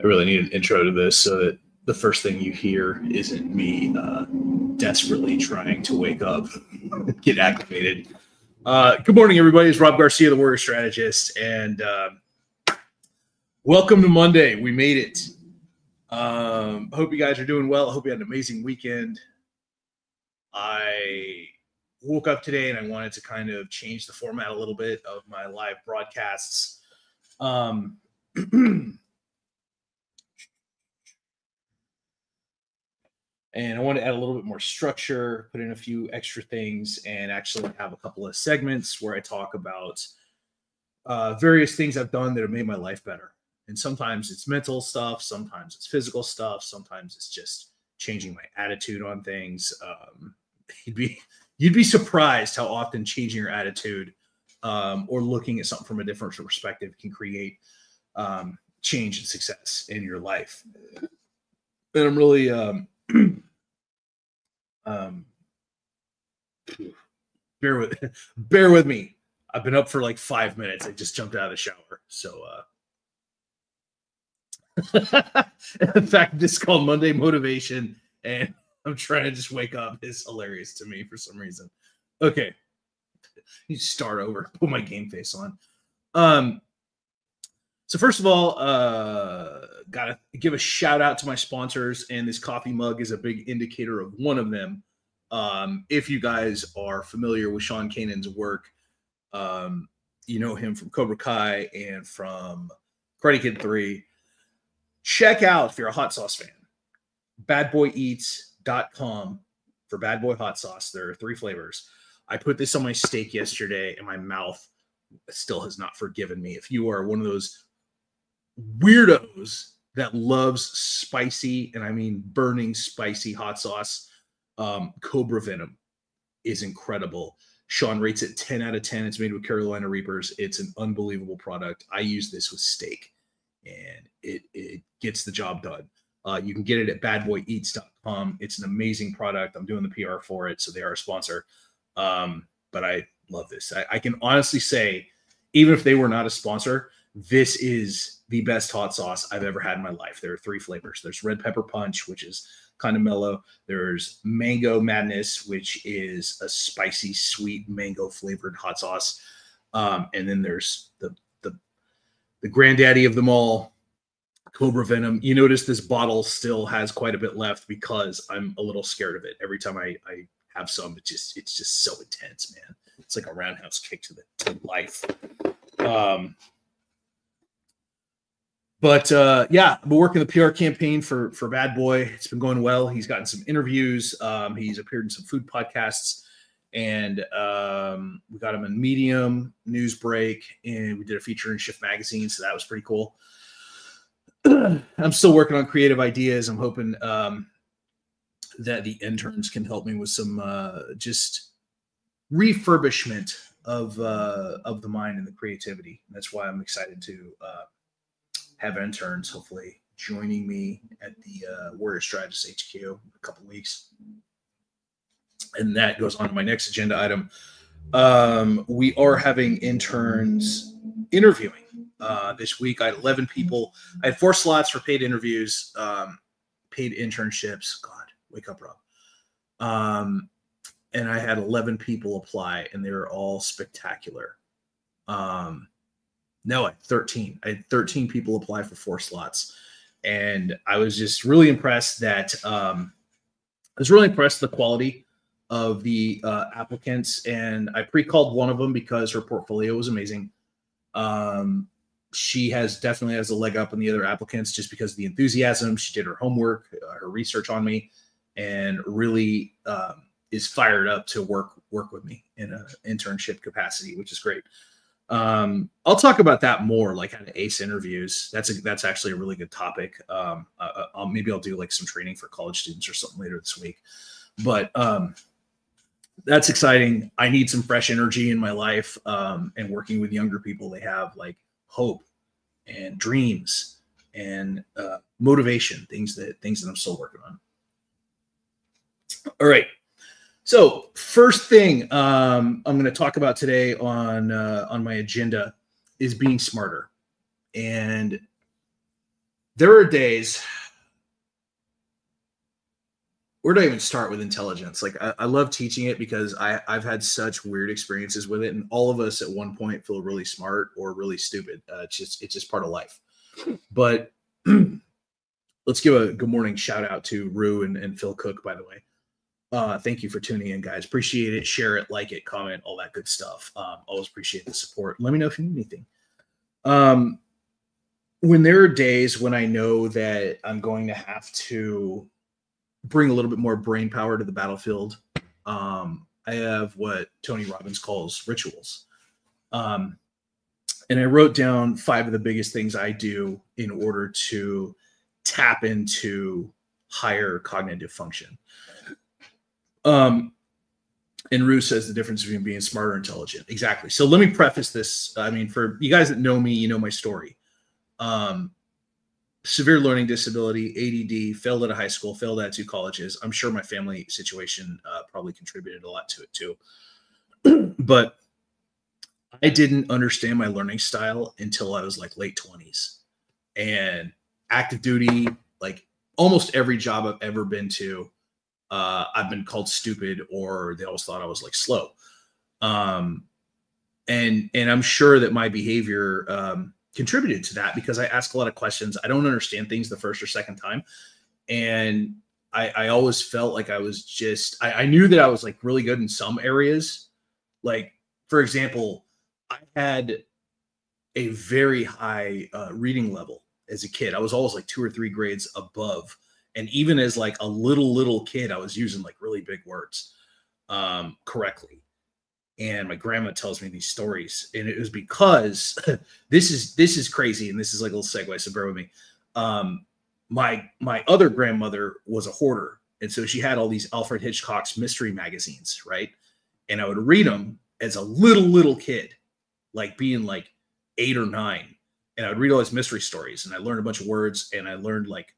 I really need an intro to this so that the first thing you hear isn't me desperately trying to wake up, get activated. Good morning, everybody. It's Rob Garcia, the Warrior Strategist, and welcome to Monday. We made it. Hope you guys are doing well. I hope you had an amazing weekend. I woke up today and I wanted to kind of change the format a little bit of my live broadcasts. And I want to add a little bit more structure, put in a few extra things, and actually have a couple of segments where I talk about various things I've done that have made my life better. And sometimes it's mental stuff, sometimes it's physical stuff, sometimes it's just changing my attitude on things. You'd be surprised how often changing your attitude or looking at something from a different perspective can create change and success in your life. And I'm really bear with me. I've been up for like 5 minutes. I just jumped out of the shower. So the fact this is called Monday Motivation and I'm trying to just wake up is hilarious to me for some reason. Okay. You start over, put my game face on. So first of all, gotta give a shout out to my sponsors, and this coffee mug is a big indicator of one of them. If you guys are familiar with Sean Kanan's work, you know him from Cobra Kai and from Karate Kid 3. Check out, if you're a hot sauce fan, badboyeats.com for Bad Boy hot sauce. There are 3 flavors. I put this on my steak yesterday, and my mouth still has not forgiven me. If you are one of those weirdos that loves spicy, and I mean burning spicy hot sauce, Cobra Venom is incredible. Sean rates it 10 out of 10. It's made with Carolina Reapers. It's an unbelievable product. I use this with steak, and it gets the job done. You can get it at badboyeats.com. It's an amazing product. I'm doing the PR for it, so they are a sponsor. But I love this. I can honestly say, even if they were not a sponsor, this is the best hot sauce I've ever had in my life. There are 3 flavors. There's Red Pepper Punch, which is kind of mellow. There's Mango Madness, which is a spicy, sweet mango flavored hot sauce. And then there's the granddaddy of them all, Cobra Venom. You notice this bottle still has quite a bit left because I'm a little scared of it. Every time I have some, it's just so intense, man. It's like a roundhouse kick to life. But yeah, I've been working the PR campaign for Bad Boy. It's been going well. He's gotten some interviews. He's appeared in some food podcasts, and we got him in Medium, Newsbreak, and we did a feature in Shift Magazine. So that was pretty cool. I'm still working on creative ideas. I'm hoping that the interns can help me with some just refurbishment of the mind and the creativity. And that's why I'm excited to have interns hopefully joining me at the Warrior Strategist HQ in a couple weeks. And that goes on to my next agenda item. We are having interns interviewing this week. I had 11 people. I had 4 slots for paid interviews, paid internships. God, wake up, Rob. And I had 11 people apply, and they were all spectacular. No, I had 13. I had 13 people apply for 4 slots. And I was just really impressed that the quality of the applicants. And I pre-called one of them because her portfolio was amazing. She definitely has a leg up on the other applicants just because of the enthusiasm. She did her homework, her research on me, and really is fired up to work with me in an internship capacity, which is great. I'll talk about that more, like how to ace interviews. That's actually a really good topic. Maybe I'll do like some training for college students or something later this week. But that's exciting. I need some fresh energy in my life, and working with younger people. They have like hope and dreams and motivation, things that I'm still working on. All right. So first thing I'm going to talk about today on my agenda is being smarter. And There are days, where do I even start with intelligence? Like I love teaching it because I've had such weird experiences with it, and all of us at one point feel really smart or really stupid. It's just part of life. But let's give a good morning shout out to Rue and Phil Cook, by the way. Thank you for tuning in, guys. Appreciate it. Share it, like it, comment, all that good stuff. Always appreciate the support. Let me know if you need anything. When there are days when I know that I'm going to have to bring a little bit more brain power to the battlefield, I have what Tony Robbins calls rituals. And I wrote down 5 of the biggest things I do in order to tap into higher cognitive function. And Rue says the difference between being smart or intelligent. Exactly. So let me preface this. I mean, for you guys that know me, you know my story. Severe learning disability, ADD, failed out of high school, failed out of 2 colleges. I'm sure my family situation probably contributed a lot to it too. But I didn't understand my learning style until I was like late 20s. And active duty, like almost every job I've ever been to, I've been called stupid, or they always thought I was like slow. And I'm sure that my behavior contributed to that because I ask a lot of questions. I don't understand things the first or second time. And I always felt like I was just, I knew that I was like really good in some areas. Like, for example, I had a very high reading level as a kid. I was always like 2 or 3 grades above. And even as like a little kid, I was using like really big words correctly. And my grandma tells me these stories, and it was because this is crazy, and this is like a little segue, so bear with me. My other grandmother was a hoarder, and so she had all these Alfred Hitchcock's mystery magazines, right? And I would read them as a little kid, like being like 8 or 9, and I would read all these mystery stories, and I learned a bunch of words, and I learned like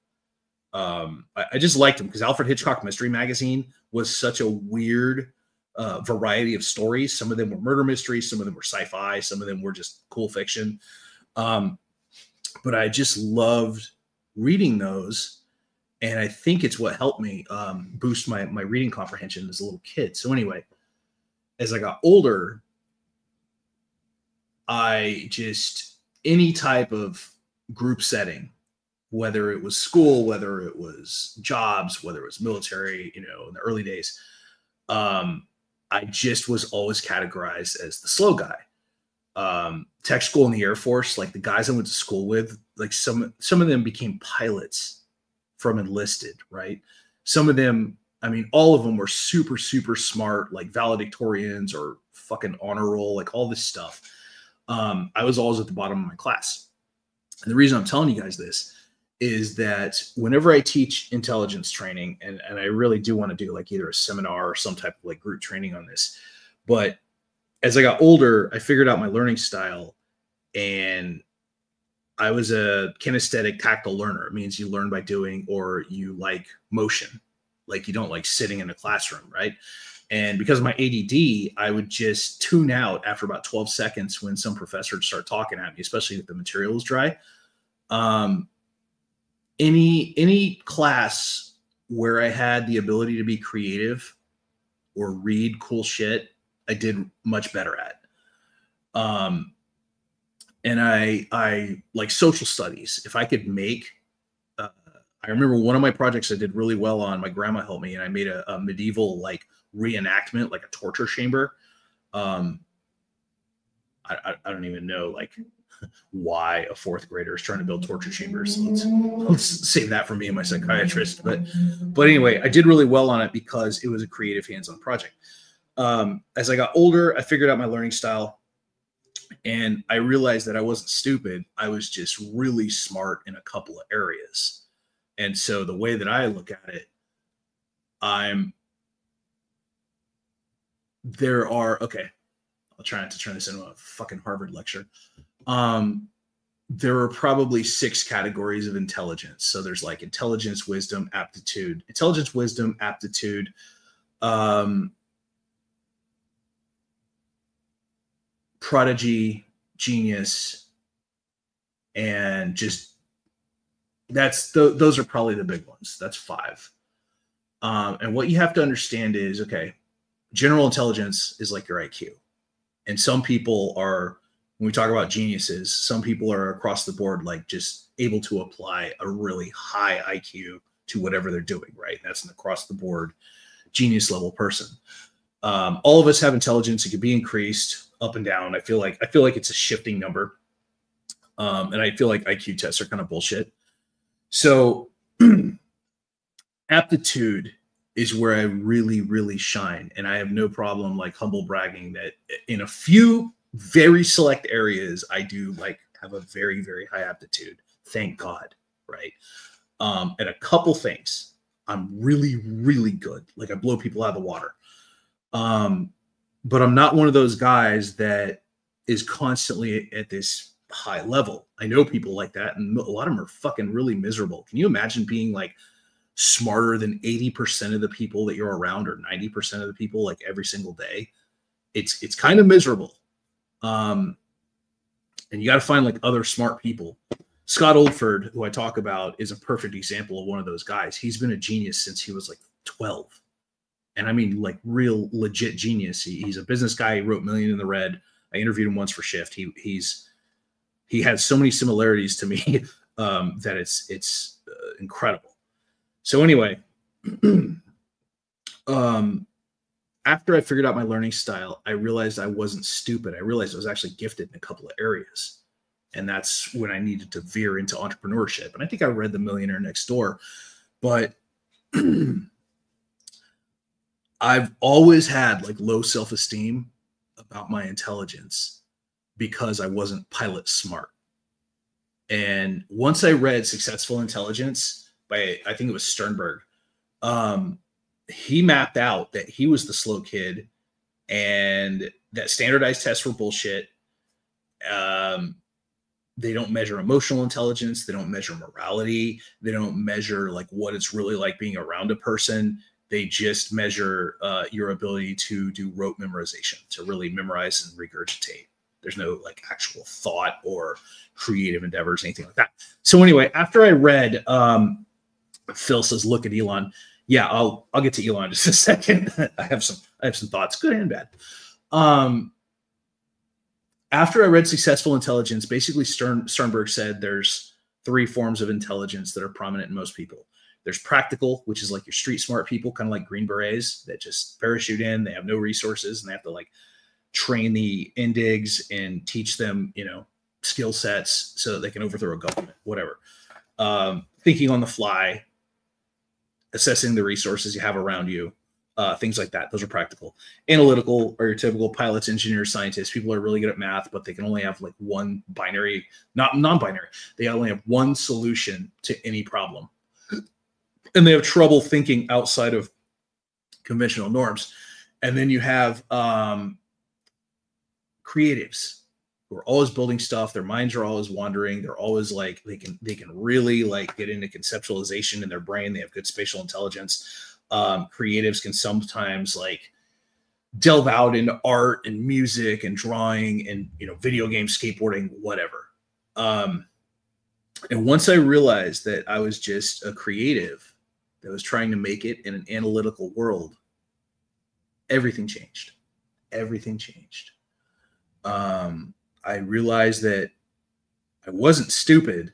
I just liked them because Alfred Hitchcock Mystery Magazine was such a weird variety of stories. Some of them were murder mysteries, some of them were sci-fi, some of them were just cool fiction. But I just loved reading those, and I think it's what helped me boost my reading comprehension as a little kid. So anyway, as I got older, I just, any type of group setting, whether it was school, whether it was jobs, whether it was military, in the early days, I just was always categorized as the slow guy. Tech school in the Air Force, like the guys I went to school with, like some of them became pilots from enlisted, right? Some of them, I mean, all of them were super, super smart, like valedictorians or fucking honor roll, like all this stuff. I was always at the bottom of my class. And the reason I'm telling you guys this is that whenever I teach intelligence training, and I really do want to do like either a seminar or some type of like group training on this, but as I got older, I figured out my learning style, and I was a kinesthetic tactile learner. It means you learn by doing, or you like motion, like you don't like sitting in a classroom, right? And because of my ADD, I would just tune out after about 12 seconds when some professor would start talking at me, especially if the material was dry. Any class where I had the ability to be creative or read cool shit, I did much better at. And I like social studies. If I could make, I remember one of my projects I did really well on, my grandma helped me, and I made a medieval like reenactment, like a torture chamber. I don't even know like why a 4th grader is trying to build torture chambers. Let's save that for me and my psychiatrist. But anyway, I did really well on it because it was a creative hands-on project. As I got older, I figured out my learning style, and I realized that I wasn't stupid. I was just really smart in a couple of areas. And so the way that I look at it, I'll try not to turn this into a fucking Harvard lecture. There are probably 6 categories of intelligence. So there's like intelligence, wisdom, aptitude, prodigy, genius, and just those are probably the big ones. That's 5. And what you have to understand is, okay, general intelligence is like your IQ. And some people are, when we talk about geniuses, some people are across the board, like just able to apply a really high IQ to whatever they're doing, right? That's an across the board genius level person. All of us have intelligence. It can be increased up and down. I feel like it's a shifting number. And I feel like IQ tests are kind of bullshit. So aptitude is where I really, really shine. And I have no problem like humble bragging that in a few very select areas, I do like have a very, very high aptitude. Thank God. Right. And a couple things I'm really, really good. Like I blow people out of the water. But I'm not one of those guys that is constantly at this high level. I know people like that, and a lot of them are fucking really miserable. Can you imagine being like smarter than 80% of the people that you're around, or 90% of the people, like every single day? It's kind of miserable. And you got to find like other smart people. Scott Oldford, who I talk about, is a perfect example of one of those guys. He's been a genius since he was like 12. And I mean, like real legit genius. He's a business guy. He wrote Million in the Red. I interviewed him once for Shift. He has so many similarities to me that it's incredible. So anyway, after I figured out my learning style, I realized I wasn't stupid. I realized I was actually gifted in a couple of areas. And that's when I needed to veer into entrepreneurship. And I think I read The Millionaire Next Door, but I've always had like low self-esteem about my intelligence because I wasn't pilot smart. And once I read Successful Intelligence by, I think it was Sternberg, he mapped out that he was the slow kid and that standardized tests were bullshit. They don't measure emotional intelligence. They don't measure morality. They don't measure like what it's really like being around a person. They just measure your ability to do rote memorization, to really memorize and regurgitate. There's no like actual thought or creative endeavors, anything like that. So anyway, after I read, Phil says, look at Elon. Yeah, I'll get to Elon in just a second. I have some thoughts, good and bad. After I read Successful Intelligence, basically Sternberg said there's 3 forms of intelligence that are prominent in most people. There's practical, which is like your street smart people, kind of like Green Berets that just parachute in. They have no resources and they have to like train the indigs and teach them, skill sets so that they can overthrow a government, whatever. Thinking on the fly, assessing the resources you have around you, things like that. Those are practical. Analytical are your typical pilots, engineers, scientists. People are really good at math, but they can only have like one binary, not non-binary. They only have one solution to any problem. And they have trouble thinking outside of conventional norms. And then you have creatives who are always building stuff. Their minds are always wandering. They're always like, they can really like get into conceptualization in their brain. They have good spatial intelligence. Creatives can sometimes like delve out into art and music and drawing and, video games, skateboarding, whatever. And once I realized that I was just a creative that was trying to make it in an analytical world, everything changed. Everything changed. I realized that I wasn't stupid.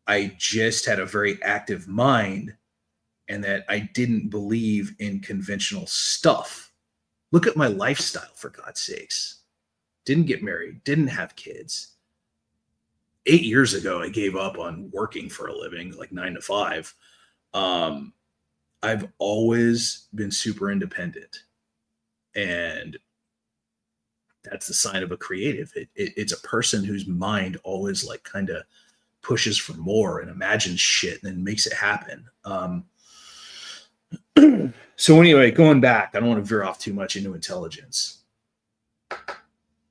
I just had a very active mind and that I didn't believe in conventional stuff. Look at my lifestyle, for God's sakes. Didn't get married, didn't have kids. 8 years ago, I gave up on working for a living, like 9 to 5. I've always been super independent, and that's the sign of a creative. It's a person whose mind always like kind of pushes for more and imagines shit and then makes it happen. So anyway, going back, I don't want to veer off too much into intelligence.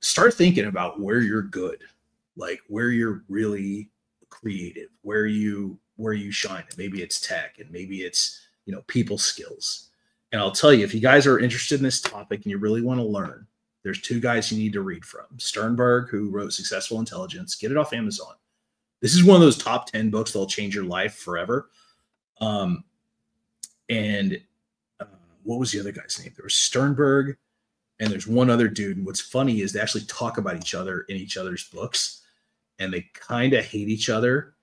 Start thinking about where you're good, like where you're really creative, where you shine. And maybe it's tech, and maybe it's, people skills. And I'll tell you, if you guys are interested in this topic and you really want to learn, there's 2 guys you need to read from. Sternberg, who wrote Successful Intelligence. Get it off Amazon. This is one of those top 10 books that'll change your life forever. And what was the other guy's name? There was Sternberg, and there's one other dude. And what's funny is they actually talk about each other in each other's books, and they kind of hate each other,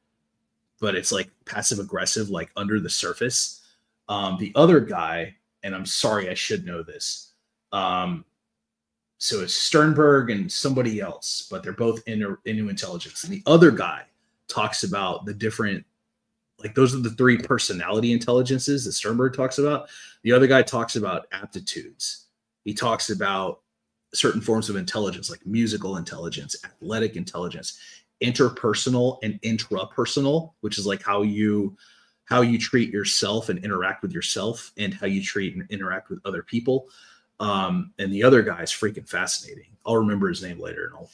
but it's like passive aggressive, like under the surface. The other guy, and I'm sorry, I should know this. So it's Sternberg and somebody else, but they're both into intelligence. And the other guy talks about the different, like those are the 3 personality intelligences that Sternberg talks about. The other guy talks about aptitudes. He talks about certain forms of intelligence, like musical intelligence, athletic intelligence, interpersonal and intrapersonal, which is like how you treat yourself and interact with yourself, and how you treat and interact with other people. And the other guy is freaking fascinating. I'll remember his name later, and I'll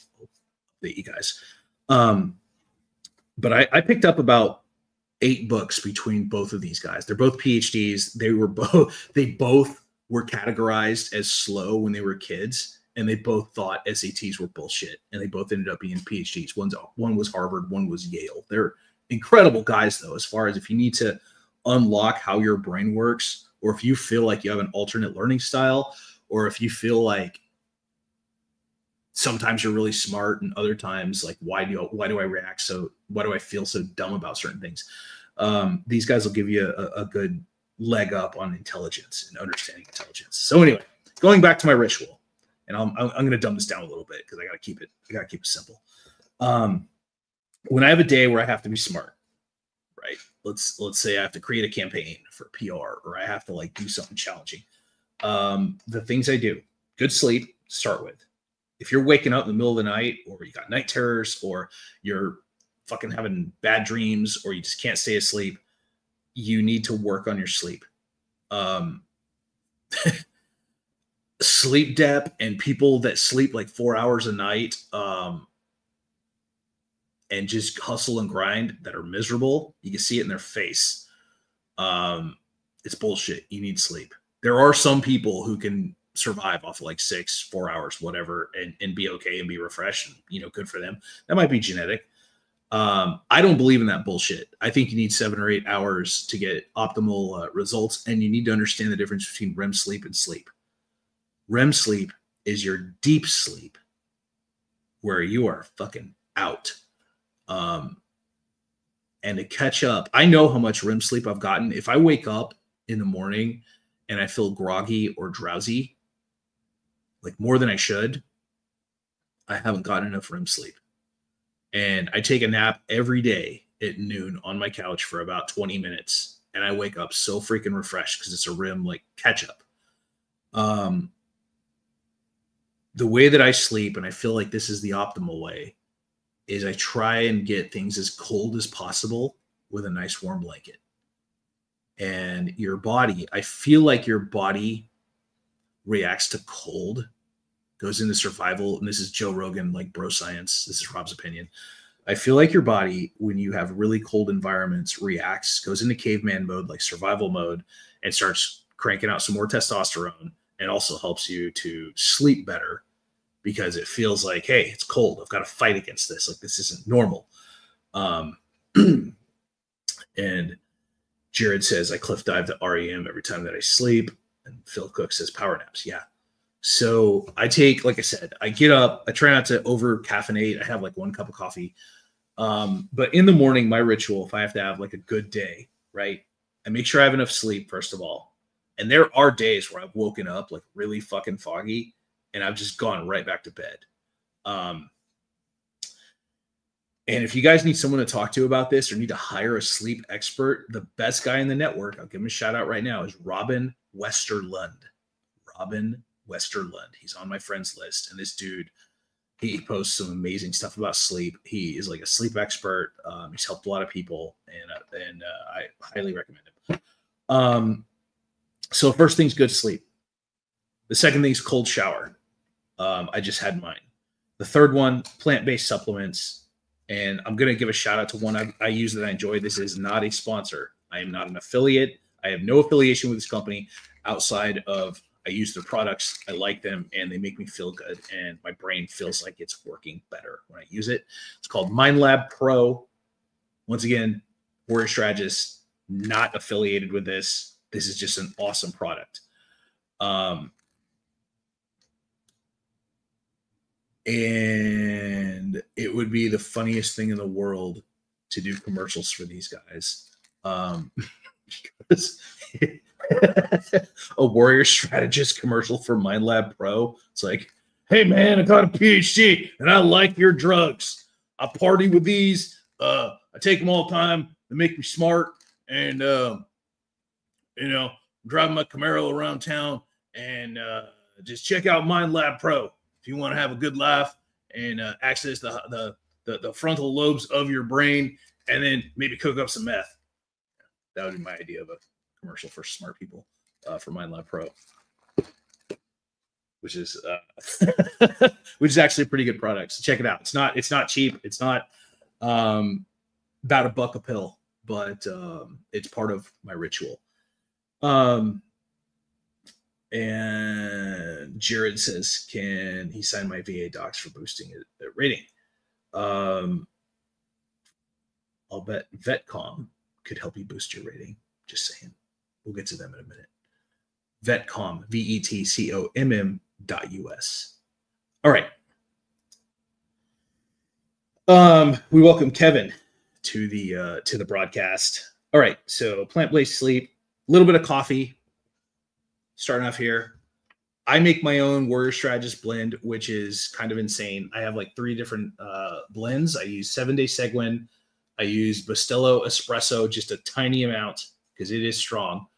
update you guys. But I picked up about 8 books between both of these guys. They're both PhDs. They both were categorized as slow when they were kids, and they both thought SATs were bullshit, and they both ended up being PhDs. One was Harvard, one was Yale. They're incredible guys, though, as far as if you need to unlock how your brain works, or if you feel like you have an alternate learning style, or if you feel like sometimes you're really smart and other times like why do I feel so dumb about certain things. These guys will give you a good leg up on intelligence and understanding intelligence. So anyway, going back to my ritual, and I'm going to dumb this down a little bit because I got to keep it simple. When I have a day where I have to be smart, right? Let's say I have to create a campaign for PR, or I have to like do something challenging. The things I do: good sleep, start with. If you're waking up in the middle of the night, or you got night terrors, or you're fucking having bad dreams, or you just can't stay asleep, you need to work on your sleep. Sleep depth, and people that sleep like 4 hours a night, and just hustle and grind, that are miserable, you can see it in their face. It's bullshit. You need sleep. There are some people who can survive off of like 4 hours, whatever, and be okay and be refreshed, and, good for them. That might be genetic. I don't believe in that bullshit. I think you need 7 or 8 hours to get optimal results, and you need to understand the difference between REM sleep and sleep. REM sleep is your deep sleep, where you are fucking out. And to catch up, I know how much REM sleep I've gotten. If I wake up in the morning and I feel groggy or drowsy, like more than I should, I haven't gotten enough REM sleep. And I take a nap every day at noon on my couch for about 20 minutes. And I wake up so freaking refreshed because it's a REM like catch up. The way that I sleep, and I feel like this is the optimal way, is I try and get things as cold as possible with a nice warm blanket. And your body, I feel like your body reacts to cold, goes into survival. And this is Joe Rogan, like bro science. This is Rob's opinion. I feel like your body, when you have really cold environments, reacts, goes into caveman mode, like survival mode, and starts cranking out some more testosterone, and also helps you to sleep better because it feels like, hey, it's cold. I've got to fight against this. Like, this isn't normal. And Jared says, I cliff dive to REM every time that I sleep. And Phil Cook says power naps. Yeah. So I take, like I said, I get up, I try not to over caffeinate. I have like 1 cup of coffee. But in the morning, my ritual, if I have to have like a good day, right, I make sure I have enough sleep, first of all. And there are days where I've woken up like really fucking foggy and I've just gone right back to bed. And if you guys need someone to talk to about this or need to hire a sleep expert, the best guy in the network, I'll give him a shout out right now, is Robin Westerlund. Robin Westerlund. He's on my friends list. And this dude, he posts some amazing stuff about sleep. He is like a sleep expert. He's helped a lot of people, and I highly recommend him. So first thing's good sleep. The second thing's cold shower. I just had mine. The third one, plant-based supplements. And I'm going to give a shout out to one I use that I enjoy. This is not a sponsor. I am not an affiliate. I have no affiliation with this company outside of I use their products. I like them and they make me feel good. And my brain feels like it's working better when I use it. It's called MindLab Pro. Once again, Warrior Strategist, not affiliated with this. This is just an awesome product. And it would be the funniest thing in the world to do commercials for these guys. Because a Warrior Strategist commercial for MindLab Pro. It's like, hey man, I got a PhD and I like your drugs. I party with these. I take them all the time. They make me smart. And you know, driving my Camaro around town, and just check out MindLab Pro if you want to have a good laugh and access the frontal lobes of your brain, and then maybe cook up some meth. That would be my idea of a commercial for smart people for MindLab Pro, which is actually a pretty good product. So check it out. It's not cheap. It's not about $1 a pill, but it's part of my ritual. And Jared says, can he sign my VA docs for boosting a rating? I'll bet VetCom could help you boost your rating. Just saying. We'll get to them in a minute. VetCom, VETCOMM.us. All right. We welcome Kevin to the broadcast. All right. So plant-based sleep, a little bit of coffee. Starting off here, I make my own Warrior Strategist blend, which is kind of insane. I have like 3 different blends. I use 7-Day Seguin. I use Bustelo Espresso, just a tiny amount because it is strong.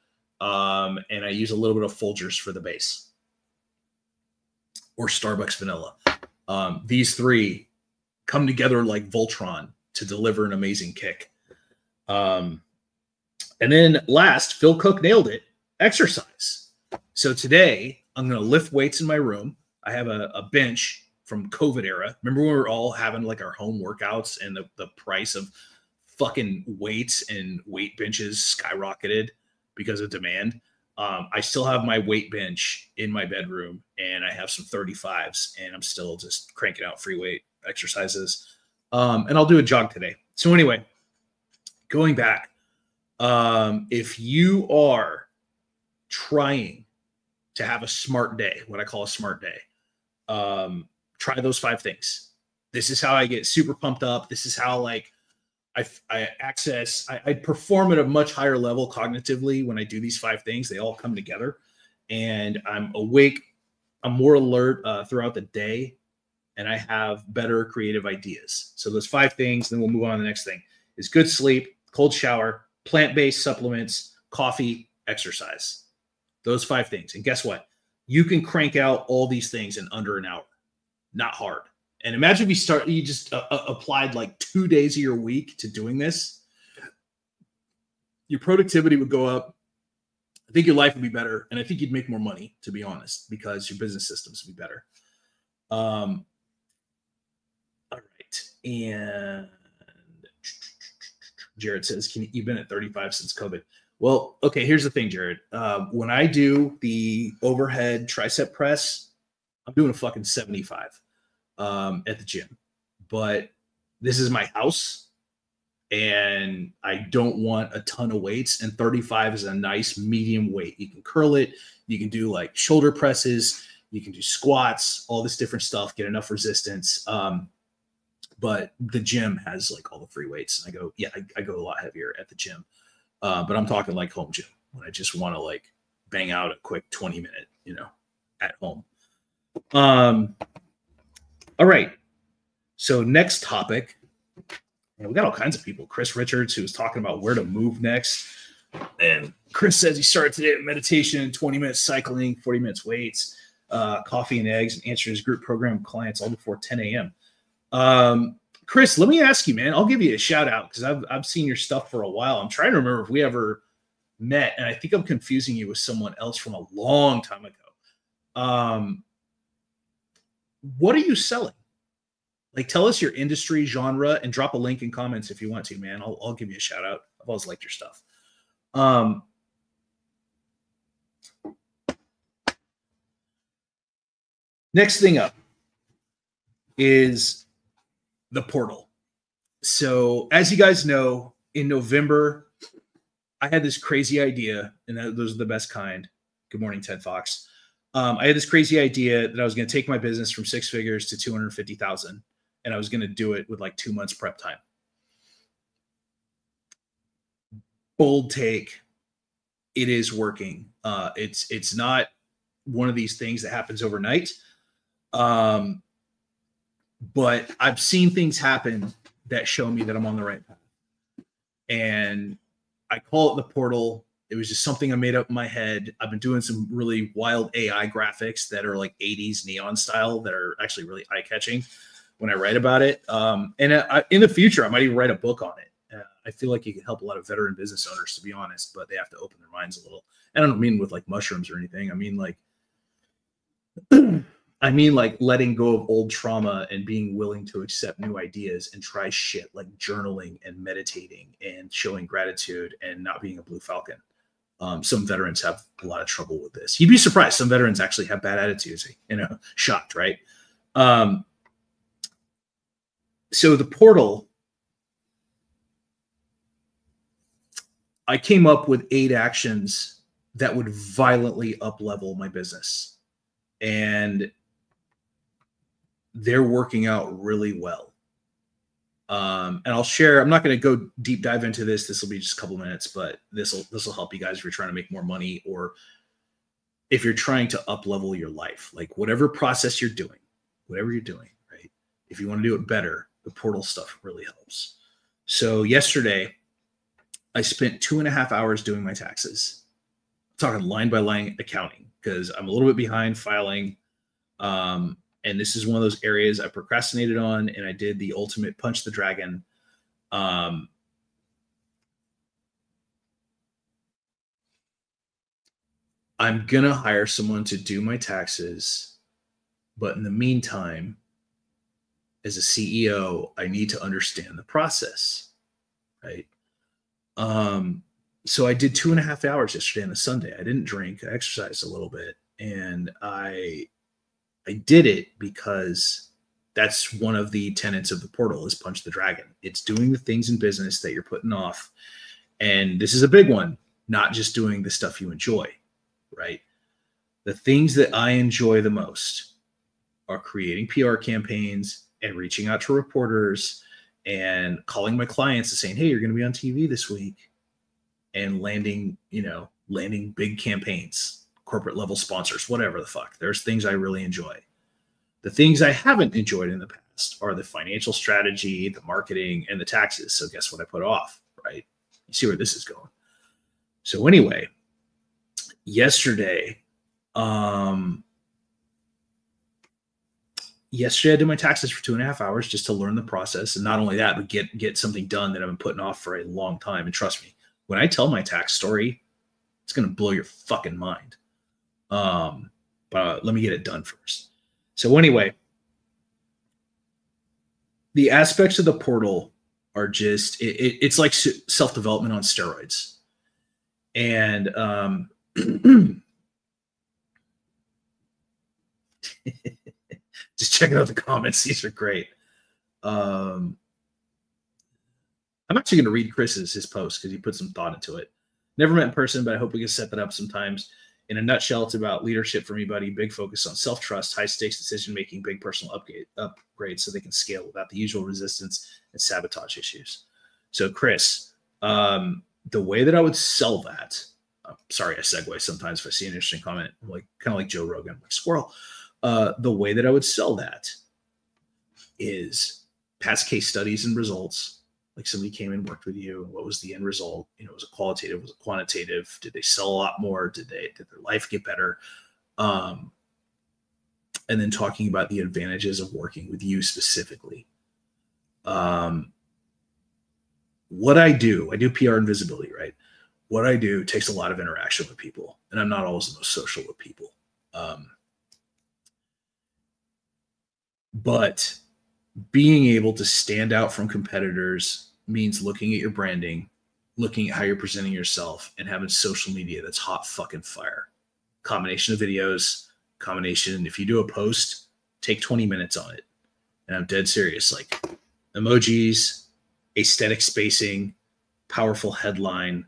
And I use a little bit of Folgers for the base, or Starbucks Vanilla. These 3 come together like Voltron to deliver an amazing kick. And then last, Phil Cook nailed it, exercise. So today I'm going to lift weights in my room. I have a bench from COVID era. Remember when we were all having like our home workouts and the price of fucking weights and weight benches skyrocketed because of demand? I still have my weight bench in my bedroom, and I have some 35s, and I'm still just cranking out free weight exercises. And I'll do a jog today. So anyway, going back, if you are trying to have a smart day, what I call a smart day, try those 5 things. This is how I get super pumped up. This is how like I perform at a much higher level cognitively when I do these 5 things. They all come together, and I'm awake. I'm more alert throughout the day, and I have better creative ideas. So those 5 things, then we'll move on to the next thing, is good sleep, cold shower, plant-based supplements, coffee, exercise. Those 5 things. And guess what? You can crank out all these things in under an hour. Not hard. And imagine if you just applied like 2 days of your week to doing this. Your productivity would go up. I think your life would be better. And I think you'd make more money, to be honest, because your business systems would be better. All right. And Jared says, you've been at 35 since COVID. Well, okay, here's the thing, Jared. When I do the overhead tricep press, I'm doing a fucking 75 at the gym. But this is my house, and I don't want a ton of weights, and 35 is a nice medium weight. You can curl it. You can do like shoulder presses. You can do squats, all this different stuff, get enough resistance. But the gym has like all the free weights. And I go a lot heavier at the gym. But I'm talking like home gym when I just want to like bang out a quick 20-minute, at home. All right. So next topic, we got all kinds of people. Chris Richards, who was talking about where to move next. And Chris says he started today at meditation, 20 minutes cycling, 40 minutes weights, coffee and eggs, and answered his group program clients all before 10 a.m. Chris, let me ask you, man, I'll give you a shout out because I've seen your stuff for a while. I'm trying to remember if we ever met, and I think I'm confusing you with someone else from a long time ago. What are you selling? Like, tell us your industry, genre, and drop a link in comments if you want to, man. I'll give you a shout out. I've always liked your stuff. Next thing up is the portal. So as you guys know, in November, I had this crazy idea, and those are the best kind. Good morning, Ted Fox. I had this crazy idea that I was going to take my business from 6 figures to 250,000, and I was going to do it with like 2 months prep time. Bold take. It is working. It's not one of these things that happens overnight. But I've seen things happen that show me that I'm on the right path. And I call it the portal. It was just something I made up in my head. I've been doing some really wild AI graphics that are like 80s neon style that are actually really eye-catching when I write about it. And in the future, I might even write a book on it. I feel like you can help a lot of veteran business owners, to be honest, but they have to open their minds a little. I don't mean with like mushrooms or anything. I mean like letting go of old trauma and being willing to accept new ideas and try shit like journaling and meditating and showing gratitude and not being a blue falcon. Some veterans have a lot of trouble with this. You'd be surprised. Some veterans actually have bad attitudes, shocked, right? So the portal, I came up with 8 actions that would violently up-level my business. And they're working out really well. And I'll share, I'm not going to go deep dive into this. This will be just a couple minutes, but this will help you guys if you're trying to make more money or if you're trying to up-level your life, like whatever process you're doing, right? If you want to do it better, the portal stuff really helps. So yesterday, I spent 2.5 hours doing my taxes. I'm talking line by line accounting because I'm a little bit behind filing. And this is one of those areas I procrastinated on, and I did the ultimate punch the dragon. I'm going to hire someone to do my taxes. But in the meantime, as a CEO, I need to understand the process, right? So I did 2.5 hours yesterday on a Sunday. I didn't drink. I exercised a little bit, and I did it because that's one of the tenets of the portal is punch the dragon. It's doing the things in business that you're putting off. And this is a big one, not just doing the stuff you enjoy, right? The things that I enjoy the most are creating PR campaigns and reaching out to reporters and calling my clients and saying, hey, you're going to be on TV this week, and landing big campaigns, corporate level sponsors, whatever the fuck. There's things I really enjoy. The things I haven't enjoyed in the past are the financial strategy, the marketing, and the taxes. So guess what I put off, right? You see where this is going. So anyway, yesterday I did my taxes for 2.5 hours just to learn the process. And not only that, but get something done that I've been putting off for a long time. And trust me, when I tell my tax story, it's going to blow your fucking mind. But let me get it done first. So anyway, the aspects of the portal are just, it's like self-development on steroids. And just checking out the comments. These are great. I'm actually going to read his post because he put some thought into it. Never met in person, but I hope we can set that up sometimes. In a nutshell, it's about leadership for me, buddy. Big focus on self-trust, high-stakes decision-making, big personal upgrades so they can scale without the usual resistance and sabotage issues. So, Chris, the way that I would sell that, sorry, I segue sometimes if I see an interesting comment. I'm like kind of like Joe Rogan, like squirrel. The way that I would sell that is past case studies and results. Like somebody came and worked with you, and what was the end result? Was it qualitative? Was it quantitative? Did they sell a lot more? Did their life get better? And then talking about the advantages of working with you specifically. What I do PR and visibility, right? What I do takes a lot of interaction with people, and I'm not always the most social with people. But being able to stand out from competitors means looking at your branding, looking at how you're presenting yourself, and having social media that's hot fucking fire. Combination of videos, if you do a post, take 20 minutes on it. And I'm dead serious, like emojis, aesthetic spacing, powerful headline,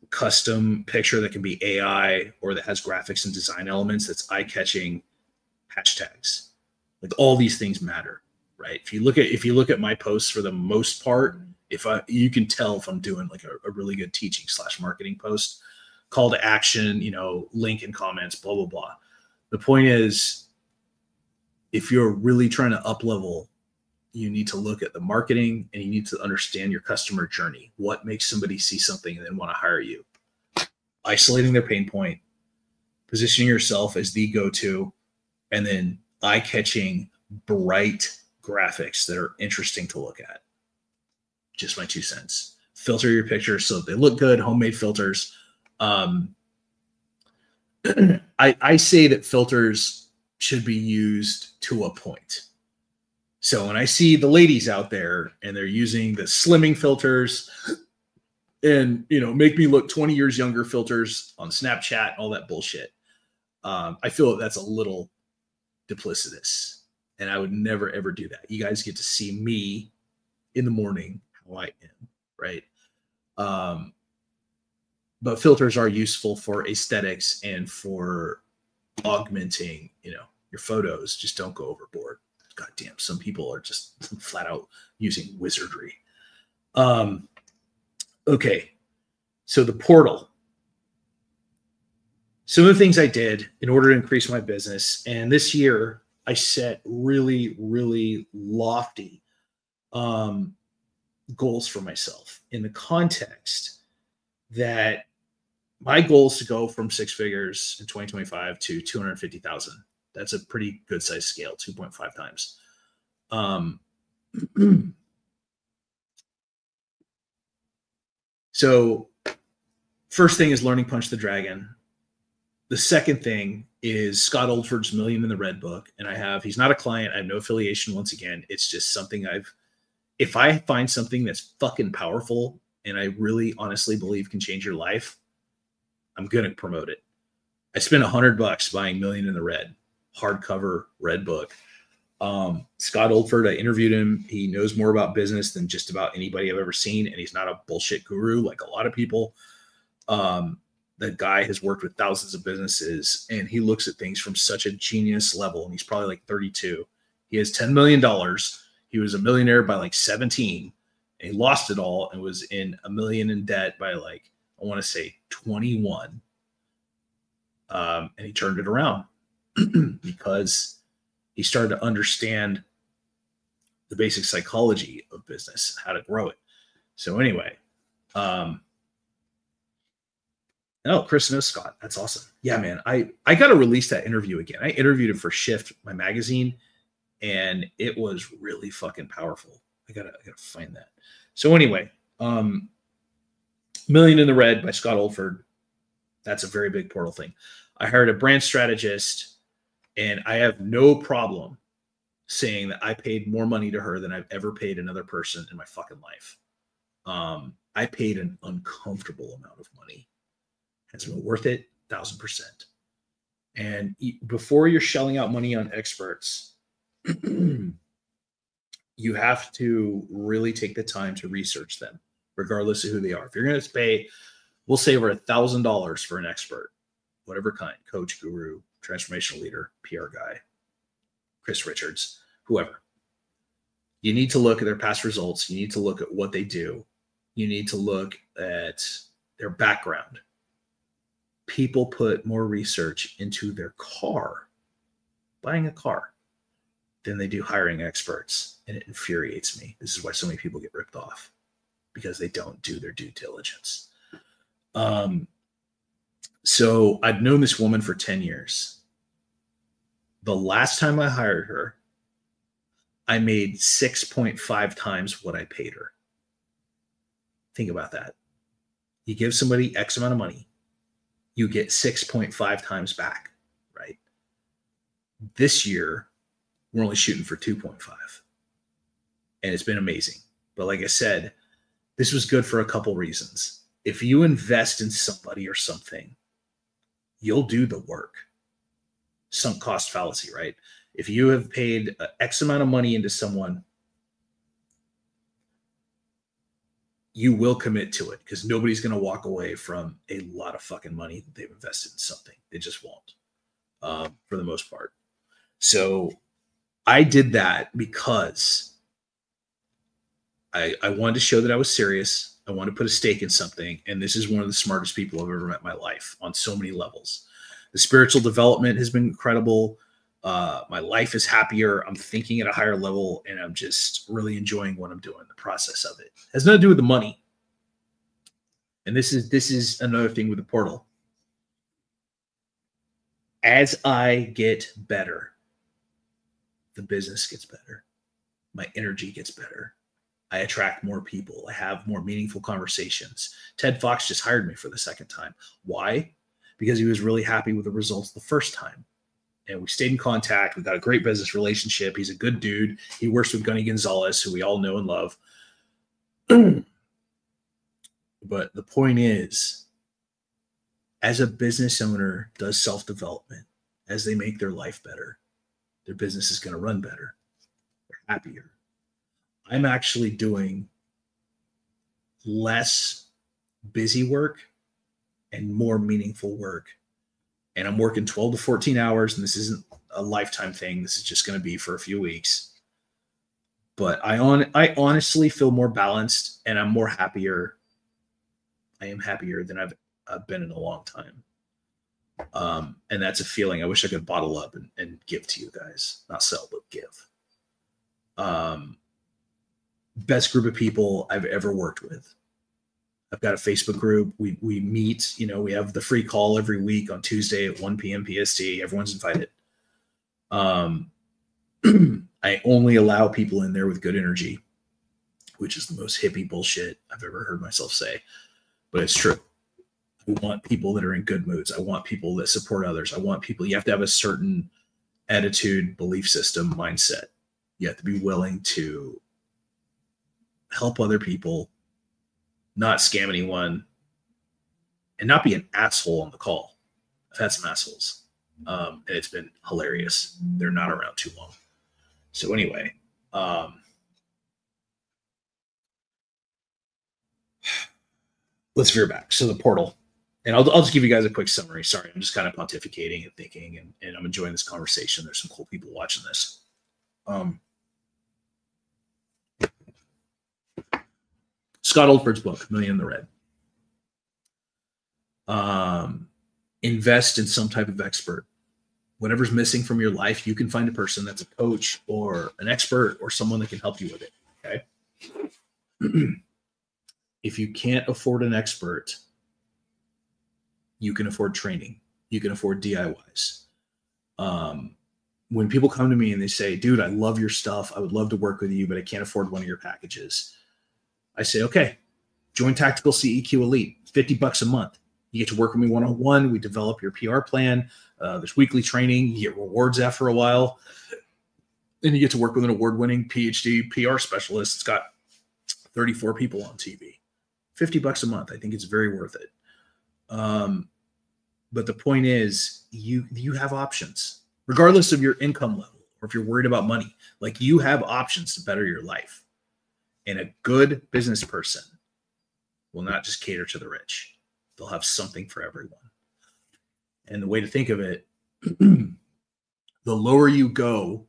custom picture that can be AI or that has graphics and design elements that's eye-catching, hashtags. Like all these things matter, right? If you look at my posts, for the most part, you can tell if I'm doing like a really good teaching / marketing post, call to action, link and comments, blah, blah, blah. The point is, if you're really trying to up level, you need to look at the marketing and you need to understand your customer journey. What makes somebody see something and then want to hire you? Isolating their pain point, positioning yourself as the go-to, and then eye-catching, bright graphics that are interesting to look at. Just my 2 cents. Filter your pictures so they look good, homemade filters. I say that filters should be used to a point. So when I see the ladies out there and they're using the slimming filters and, make me look 20 years younger filters on Snapchat, all that bullshit, I feel that's a little duplicitous, and I would never, ever do that. You guys get to see me in the morning, how I am, right? But filters are useful for aesthetics and for augmenting, your photos. Just don't go overboard. God damn, some people are just flat out using wizardry. Okay, so the portal. Some of the things I did in order to increase my business, and this year I set really, really lofty goals for myself in the context that my goal is to go from 6 figures in 2025 to 250,000. That's a pretty good size scale, 2.5 times. So first thing is learning Punch the Dragon. The second thing is Scott Oldford's Million in the Red book. And he's not a client. I have no affiliation. Once again, it's just something if I find something that's fucking powerful and I really honestly believe can change your life, I'm going to promote it. I spent $100 buying Million in the Red, hardcover red book. Scott Oldford, I interviewed him. He knows more about business than just about anybody I've ever seen. And he's not a bullshit guru like a lot of people. The guy has worked with thousands of businesses and he looks at things from such a genius level. And he's probably like 32. He has $10 million. He was a millionaire by like 17 and he lost it all and was in $1 million in debt by like, I want to say 21. And he turned it around because he started to understand the basic psychology of business, how to grow it. So anyway, Chris knows Scott. That's awesome. Yeah, man. I got to release that interview again. I interviewed him for Shift, my magazine, and it was really fucking powerful. I gotta find that. So anyway, Million in the Red by Scott Oldford. That's a very big portal thing. I hired a brand strategist, and I have no problem saying that I paid more money to her than I've ever paid another person in my fucking life. I paid an uncomfortable amount of money. Has it been worth it? 1,000%. And before you're shelling out money on experts, you have to really take the time to research them, regardless of who they are. If you're going to pay, we'll say over $1,000 for an expert, whatever kind, coach, guru, transformational leader, PR guy, Chris Richards, whoever. You need to look at their past results. You need to look at what they do. You need to look at their background. People put more research into their car, buying a car, than they do hiring experts. And it infuriates me. This is why so many people get ripped off, because they don't do their due diligence. So I've known this woman for 10 years. The last time I hired her, I made 6.5 times what I paid her. Think about that. You give somebody X amount of money, you get 6.5 times back, right? This year, we're only shooting for 2.5. And it's been amazing. But like I said, this was good for a couple reasons. If you invest in somebody or something, you'll do the work. Sunk cost fallacy, right? If you have paid X amount of money into someone, you will commit to it, because nobody's going to walk away from a lot of fucking money that they've invested in something. They just won't, for the most part. So I did that because I wanted to show that I was serious. I wanted to put a stake in something. And this is one of the smartest people I've ever met in my life on so many levels. The spiritual development has been incredible. My life is happier. I'm thinking at a higher level, and I'm just really enjoying what I'm doing. The process of it has nothing to do with the money. And this is another thing with the portal. As I get better, the business gets better. My energy gets better. I attract more people. I have more meaningful conversations. Ted Fox just hired me for the second time. Why? Because he was really happy with the results the first time. And we stayed in contact. We got a great business relationship. He's a good dude. He works with Gunny Gonzalez, who we all know and love. But the point is, as a business owner does self-development, as they make their life better, their business is going to run better. They're happier. I'm actually doing less busy work and more meaningful work. And I'm working 12 to 14 hours, and this isn't a lifetime thing. This is just going to be for a few weeks. But I honestly feel more balanced, and I'm more happier. I am happier than I've been in a long time. And that's a feeling I wish I could bottle up and give to you guys. Not sell, but give. Best group of people I've ever worked with. I've got a Facebook group. We meet, we have the free call every week on Tuesday at 1 p.m. PST. Everyone's invited. I only allow people in there with good energy, which is the most hippie bullshit I've ever heard myself say. But it's true. I want people that are in good moods. I want people that support others. I want people, you have to have a certain attitude, belief system, mindset. You have to be willing to help other people, not scam anyone, and not be an asshole on the call. I've had some assholes, and it's been hilarious. They're not around too long. So anyway, let's veer back. So the portal, and I'll just give you guys a quick summary. Sorry, I'm just kind of pontificating and thinking, and I'm enjoying this conversation. There's some cool people watching this. Scott Oldford's book, Million in the Red. Invest in some type of expert. Whatever's missing from your life, you can find a person that's a coach or an expert or someone that can help you with it. Okay. If you can't afford an expert, you can afford training. You can afford DIYs. When people come to me and they say, dude, I love your stuff. I would love to work with you, but I can't afford one of your packages. I say, okay, join Tactical CEQ Elite, $50 a month. You get to work with me one-on-one. We develop your PR plan. There's weekly training. You get rewards after a while. Then you get to work with an award-winning PhD PR specialist. It's got 34 people on TV. $50 a month. I think it's very worth it. But the point is, you have options, regardless of your income level or if you're worried about money. Like, you have options to better your life. And a good business person will not just cater to the rich. They'll have something for everyone. And the way to think of it, the lower you go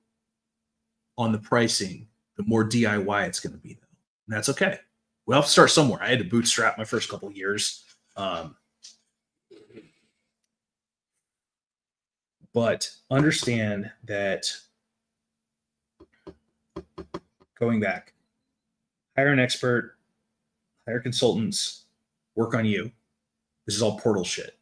on the pricing, the more DIY it's going to be. And that's okay. We have to start somewhere. I had to bootstrap my first couple of years. But understand that, going back, hire an expert, hire consultants, work on you. This is all portal shit.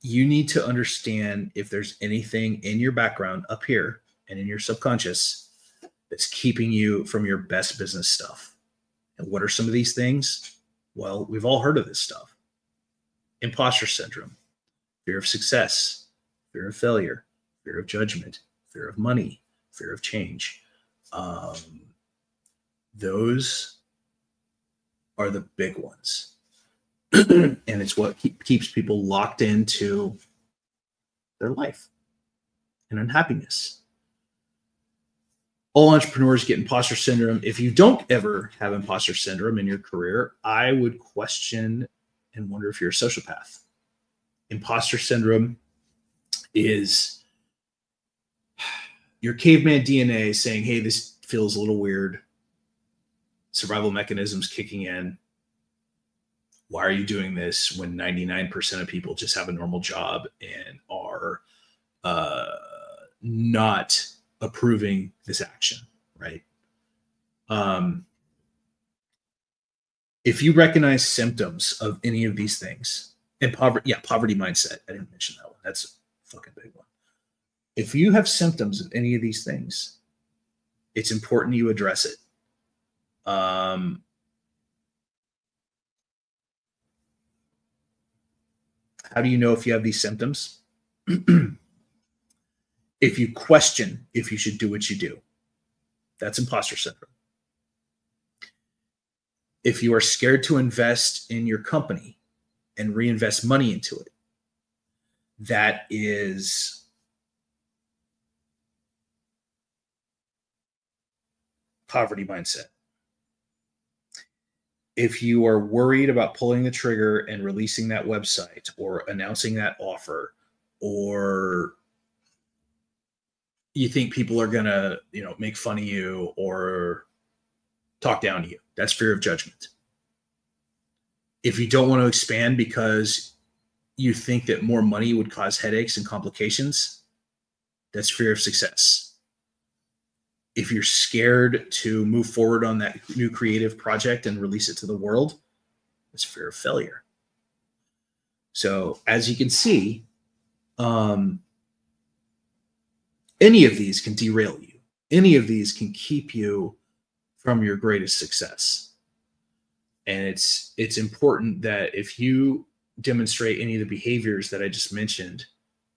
You need to understand if there's anything in your background up here and in your subconscious that's keeping you from your best business stuff. And what are some of these things? Well, we've all heard of this stuff. Imposter syndrome, fear of success, fear of failure, fear of judgment, fear of money, fear of change. Those are the big ones. And it's what keeps people locked into their life and unhappiness. all entrepreneurs get imposter syndrome. If you don't ever have imposter syndrome in your career, I would question and wonder if you're a sociopath. Imposter syndrome is your caveman DNA saying, hey, this feels a little weird. Survival mechanisms kicking in. Why are you doing this when 99% of people just have a normal job and are not approving this action, right? If you recognize symptoms of any of these things, and poverty mindset, I didn't mention that one. That's a fucking big one. If you have symptoms of any of these things, it's important you address it. How do you know if you have these symptoms? If you question if you should do what you do, that's imposter syndrome. If you are scared to invest in your company and reinvest money into it, that is poverty mindset. If you are worried about pulling the trigger and releasing that website or announcing that offer, or you think people are going to, make fun of you or talk down to you, that's fear of judgment. If you don't want to expand because you think that more money would cause headaches and complications, that's fear of success. If you're scared to move forward on that new creative project and release it to the world, it's fear of failure. So as you can see, any of these can derail you. Any of these can keep you from your greatest success. And it's important that if you demonstrate any of the behaviors that I just mentioned,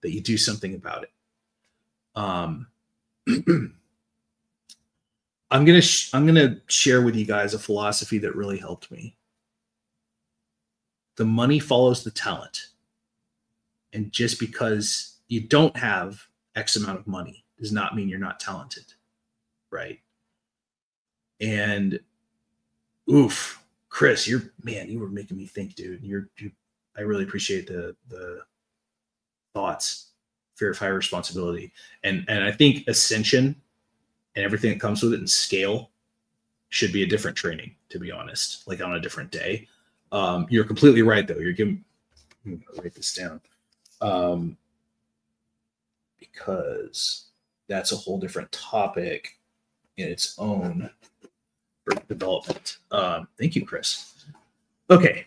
that you do something about it. I'm gonna share with you guys a philosophy that really helped me. The money follows the talent. And just because you don't have X amount of money does not mean you're not talented, right? And Chris, you were making me think, dude. I really appreciate the thoughts, fear of higher responsibility, and I think ascension and everything that comes with it and scale should be a different training, to be honest, like on a different day. You're completely right, though. I'm going to write this down because that's a whole different topic in its own for development. Thank you, Chris. Okay.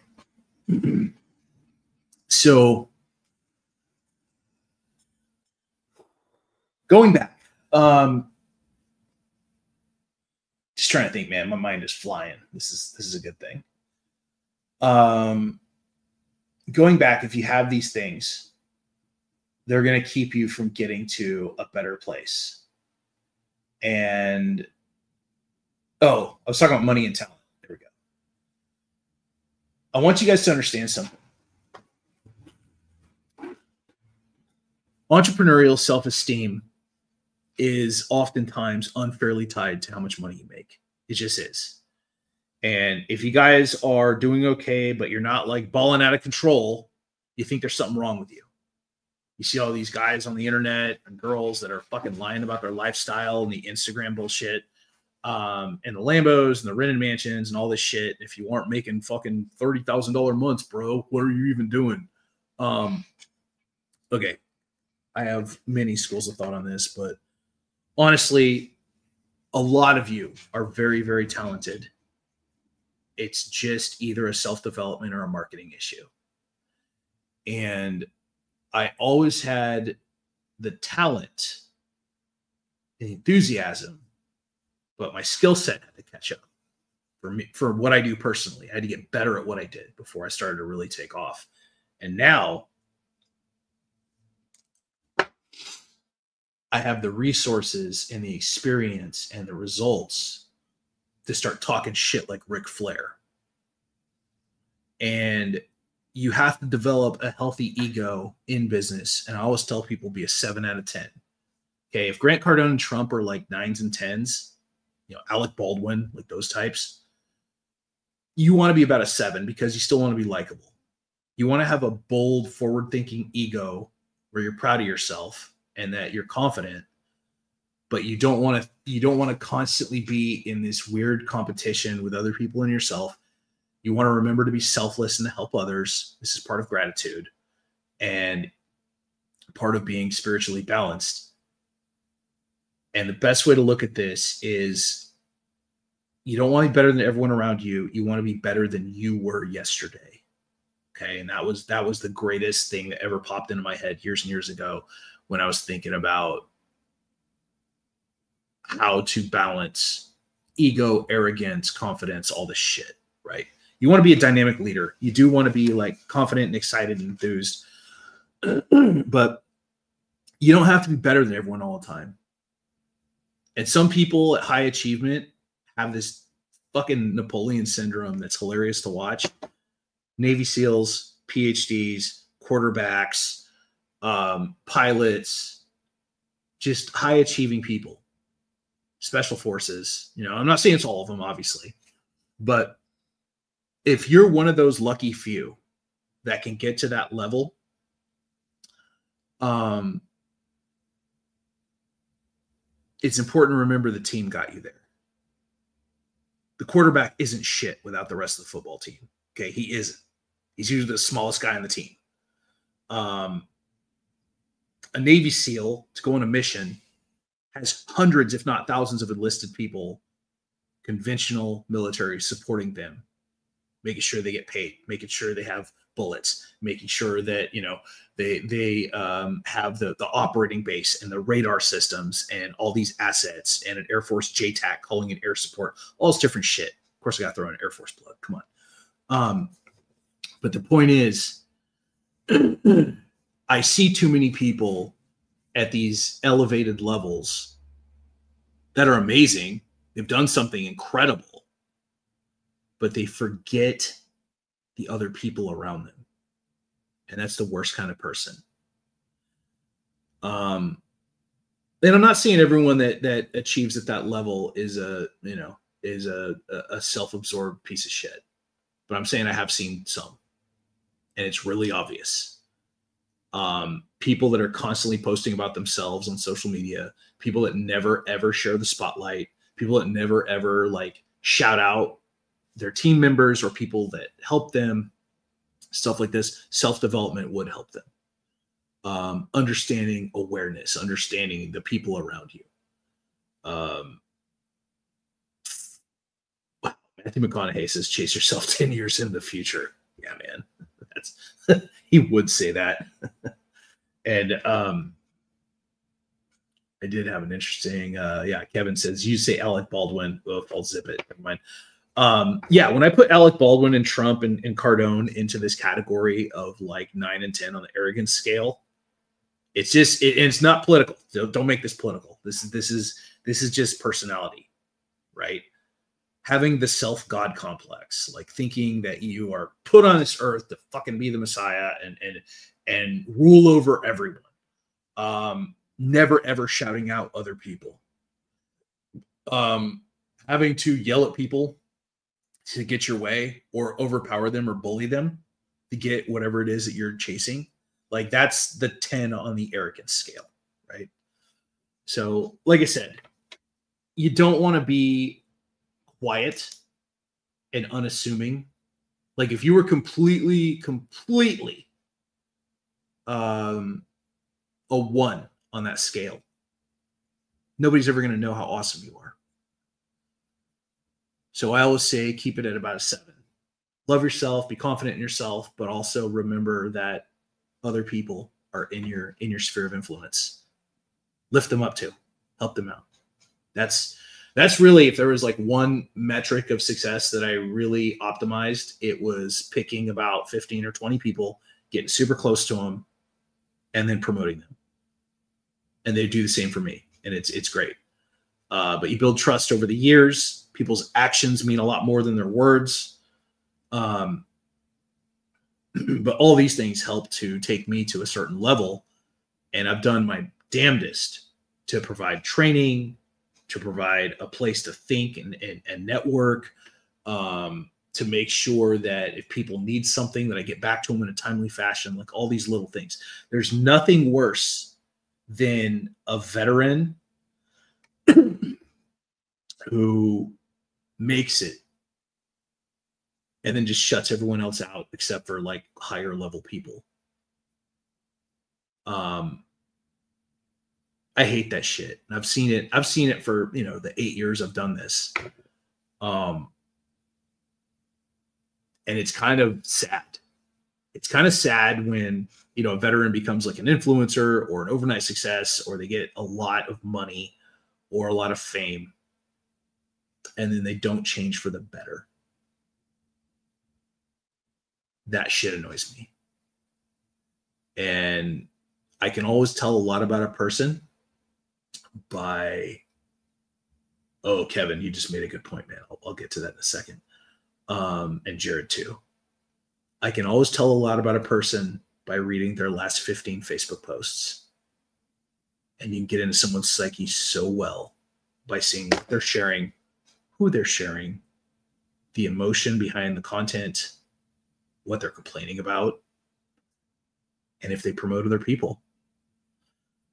So going back, just trying to think, man, my mind is flying. This is a good thing. Going back, if you have these things, they're going to keep you from getting to a better place. And I was talking about money and talent. There we go. I want you guys to understand something. Entrepreneurial self-esteem is oftentimes unfairly tied to how much money you make. It just is. And if you guys are doing okay, but you're not like balling out of control, you think there's something wrong with you. You see all these guys on the internet and girls that are fucking lying about their lifestyle and the Instagram bullshit, and the Lambos and the rented mansions and all this shit. If you aren't making fucking $30,000 months, bro, what are you even doing? Okay. I have many schools of thought on this, but honestly, a lot of you are very, very talented. It's just either a self-development or a marketing issue. And I always had the talent and enthusiasm, but my skill set had to catch up for me, for what I do personally. I had to get better at what I did before I started to really take off. And now I have the resources and the experience and the results to start talking shit like Ric Flair. And you have to develop a healthy ego in business. And I always tell people be a 7 out of 10. Okay, if Grant Cardone and Trump are like 9s and 10s, Alec Baldwin, like those types, you want to be about a 7 because you still want to be likable. You want to have a bold, forward-thinking ego where you're proud of yourself and that you're confident, but you don't want to constantly be in this weird competition with other people and yourself. You want to remember to be selfless and to help others. This is part of gratitude and part of being spiritually balanced. And the best way to look at this is you don't want to be better than everyone around you. You want to be better than you were yesterday. Okay. And that was the greatest thing that ever popped into my head years and years ago when I was thinking about how to balance ego, arrogance, confidence, all this shit, right? You want to be a dynamic leader. You do want to be like confident and excited and enthused, but you don't have to be better than everyone all the time. And some people at high achievement have this fucking Napoleon syndrome that's hilarious to watch. Navy SEALs, PhDs, quarterbacks, pilots, just high achieving people, special forces. I'm not saying it's all of them, obviously, but if you're one of those lucky few that can get to that level, it's important to remember the team got you there. The quarterback isn't shit without the rest of the football team. Okay, he isn't. He's usually the smallest guy on the team. A Navy SEAL to go on a mission has hundreds, if not thousands, of enlisted people, conventional military, supporting them, making sure they get paid, making sure they have bullets, making sure that they have the operating base and the radar systems and all these assets and an Air Force JTAC calling in air support, all this different shit. Of course, I got to throw in Air Force blood. Come on. But the point is, I see too many people at these elevated levels that are amazing. They've done something incredible, but they forget the other people around them. And that's the worst kind of person. And I'm not saying everyone that achieves at that level is a self-absorbed piece of shit, but I'm saying I have seen some, and it's really obvious. People that are constantly posting about themselves on social media, people that never ever share the spotlight, people that never ever like shout out their team members or people that help them, stuff like this. Self-development would help them. Understanding awareness, understanding the people around you. Matthew McConaughey says, chase yourself 10 years in the future. Yeah, man. That's he would say that. And I did have an interesting Kevin says, you say Alec Baldwin. Oh, I'll zip it. Never mind. When I put Alec Baldwin and Trump and Cardone into this category of like 9 and 10 on the arrogance scale, it's just it's not political. Don't make this political. This is just personality, right? Having the self-God complex, like thinking that you are put on this earth to fucking be the Messiah and rule over everyone. Never ever shouting out other people. Having to yell at people to get your way or overpower them or bully them to get whatever it is that you're chasing. Like that's the 10 on the arrogance scale, right? So like I said, you don't want to be quiet and unassuming. Like if you were completely a 1 on that scale, nobody's ever going to know how awesome you are. So I always say, keep it at about a 7. Love yourself, be confident in yourself, but also remember that other people are in your sphere of influence. Lift them up too. Help them out. That's really, if there was like one metric of success that I really optimized, it was picking about 15 or 20 people, getting super close to them, and then promoting them. And they do the same for me. And it's great. But you build trust over the years. People's actions mean a lot more than their words. But all these things help to take me to a certain level. And I've done my damnedest to provide training, to provide a place to think and network, to make sure that if people need something, that I get back to them in a timely fashion, like all these little things. There's nothing worse than a veteran who makes it and then just shuts everyone else out except for like higher level people. I hate that shit. I've seen it for, the 8 years I've done this. And it's kind of sad. It's kind of sad when, a veteran becomes like an influencer or an overnight success, or they get a lot of money or a lot of fame, and then they don't change for the better. That shit annoys me. And I can always tell a lot about a person by, oh, Kevin, you just made a good point, man. I'll get to that in a second. And Jared too. I can always tell a lot about a person by reading their last 15 Facebook posts. And you can get into someone's psyche so well by seeing what they're sharing, who they're sharing, the emotion behind the content, what they're complaining about, and if they promote other people.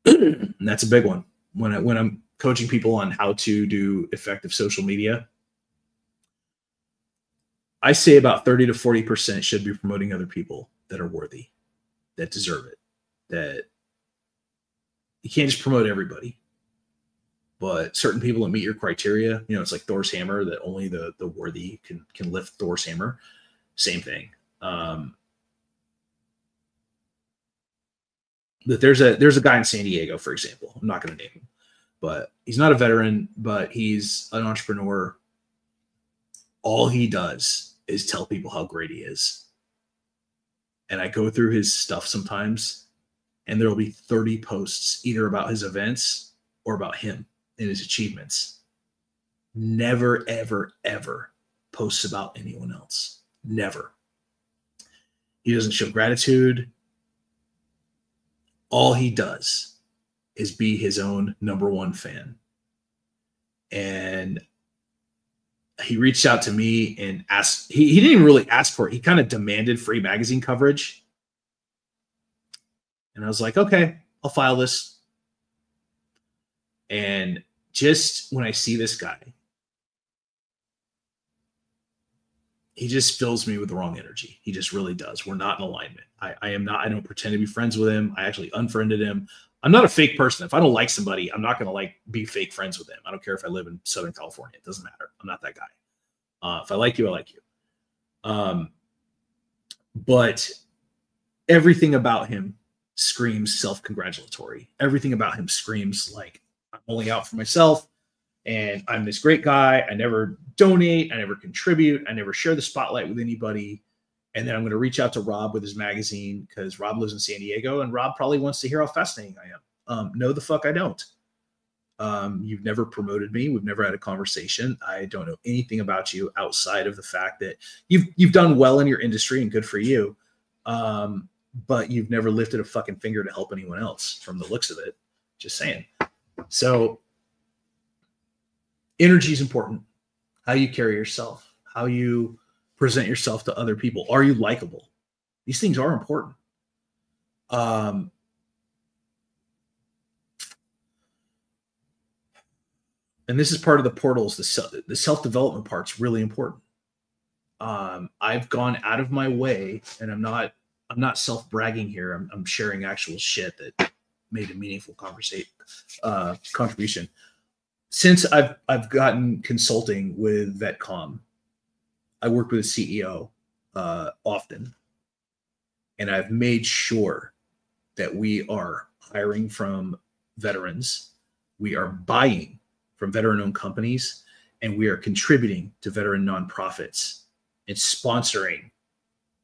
And that's a big one. When I'm coaching people on how to do effective social media, I say about 30 to 40% should be promoting other people that are worthy, that deserve it. That you can't just promote everybody, but certain people that meet your criteria, it's like Thor's hammer, that only the worthy can lift Thor's hammer. Same thing. That there's a guy in San Diego, for example. I'm not going to name him, but he's not a veteran, but he's an entrepreneur. All he does is tell people how great he is. And I go through his stuff sometimes, and there'll be 30 posts either about his events or about him and his achievements. Never, ever, ever posts about anyone else. Never. He doesn't show gratitude. All he does is be his own number one fan. And he reached out to me and asked, he didn't even really ask for it. He kind of demanded free magazine coverage. And I was like, okay, I'll file this. And just when I see this guy, he just fills me with the wrong energy. He just really does. We're not in alignment. I don't pretend to be friends with him. I actually unfriended him. I'm not a fake person. If I don't like somebody, I'm not going to be fake friends with them. I don't care if I live in Southern California. It doesn't matter. I'm not that guy. If I like you, I like you. But everything about him screams self-congratulatory. Everything about him screams like, I'm only out for myself, and I'm this great guy. I never donate. I never contribute. I never share the spotlight with anybody. And then I'm going to reach out to Rob with his magazine because Rob lives in San Diego, and Rob probably wants to hear how fascinating I am. No, the fuck I don't. You've never promoted me. We've never had a conversation. I don't know anything about you outside of the fact that you've done well in your industry, and good for you. But you've never lifted a fucking finger to help anyone else from the looks of it. Just saying. So energy is important. How you carry yourself, how you present yourself to other people. Are you likable? These things are important. And this is part of the portals. The self-development part's really important. I've gone out of my way, and I'm not self-bragging here. I'm sharing actual shit that made a meaningful contribution. Since I've gotten consulting with VetCom, I work with a CEO often, and I've made sure that we are hiring from veterans, we are buying from veteran-owned companies, and we are contributing to veteran nonprofits and sponsoring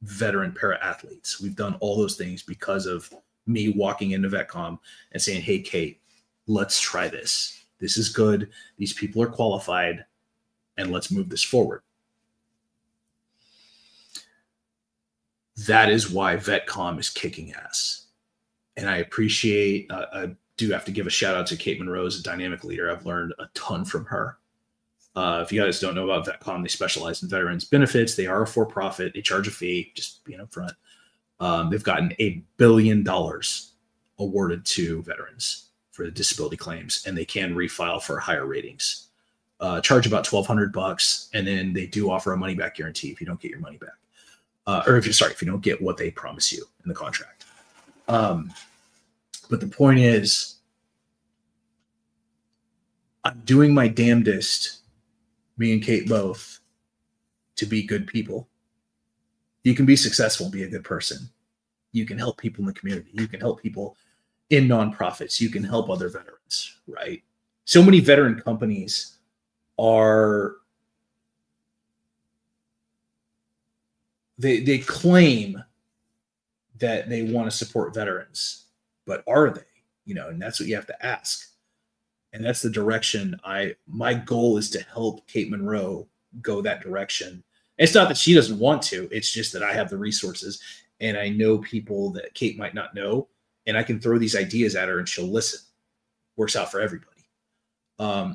veteran para-athletes. We've done all those things because of me walking into VetCom and saying, hey, Kate, let's try this. This is good. These people are qualified, and let's move this forward. That is why VetCom is kicking ass. And I appreciate do have to give a shout out to Kate Monroe as a dynamic leader. I've learned a ton from her. If you guys don't know about VetCom, they specialize in veterans benefits. They are a for-profit. They charge a fee, just being upfront. They've gotten $1 billion awarded to veterans for the disability claims, and they can refile for higher ratings. Charge about $1,200, and then they do offer a money-back guarantee if you don't get your money back, or if you don't get what they promise you in the contract. But the point is, I'm doing my damnedest, me and Kate both, to be good people. You can be successful and be a good person. You can help people in the community. You can help people in nonprofits. You can help other veterans, right? So many veteran companies they claim that they want to support veterans, but are they? And that's what you have to ask. And that's the direction my goal is to help Kate Monroe go that direction. It's not that she doesn't want to, it's just that I have the resources and I know people that Kate might not know, and I can throw these ideas at her and she'll listen. Works out for everybody.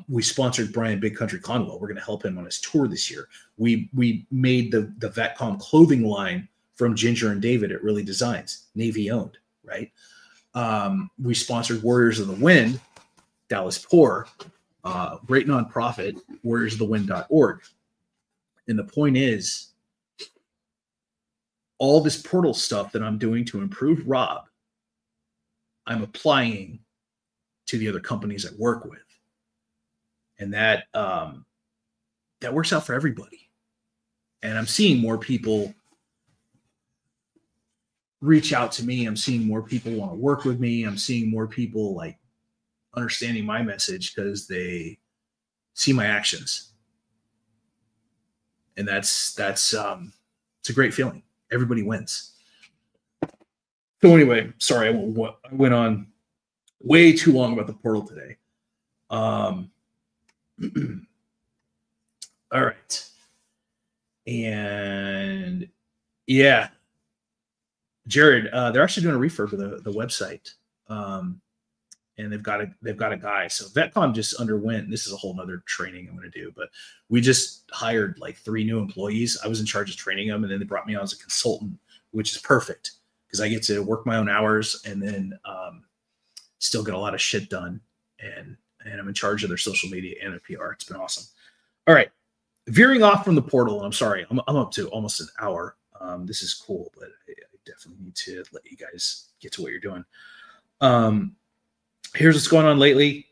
We sponsored Brian Big Country Conwell. We're going to help him on his tour this year. We made the VetCom clothing line from Ginger and David at Really Designs, Navy owned, right? We sponsored Warriors of the Wind, Dallas Poor, great nonprofit, warriorsofthewind.org. And the point is, all this portal stuff that I'm doing to improve Rob, I'm applying to the other companies I work with. And that works out for everybody. And I'm seeing more people reach out to me. I'm seeing more people want to work with me. I'm seeing more people like understanding my message because they see my actions. And it's a great feeling. Everybody wins. So anyway, sorry, I went on way too long about the portal today. All right. And yeah, Jared, they're actually doing a refurb of the website. And they've got a guy. So VetCom just underwent, and this is a whole nother training I'm going to do, but we just hired like 3 new employees. I was in charge of training them, and then they brought me on as a consultant, which is perfect because I get to work my own hours and then still get a lot of shit done. And I'm in charge of their social media and their PR. It's been awesome. All right. Veering off from the portal, and I'm sorry, I'm up to almost an hour. This is cool, but I definitely need to let you guys get to what you're doing. Here's what's going on lately.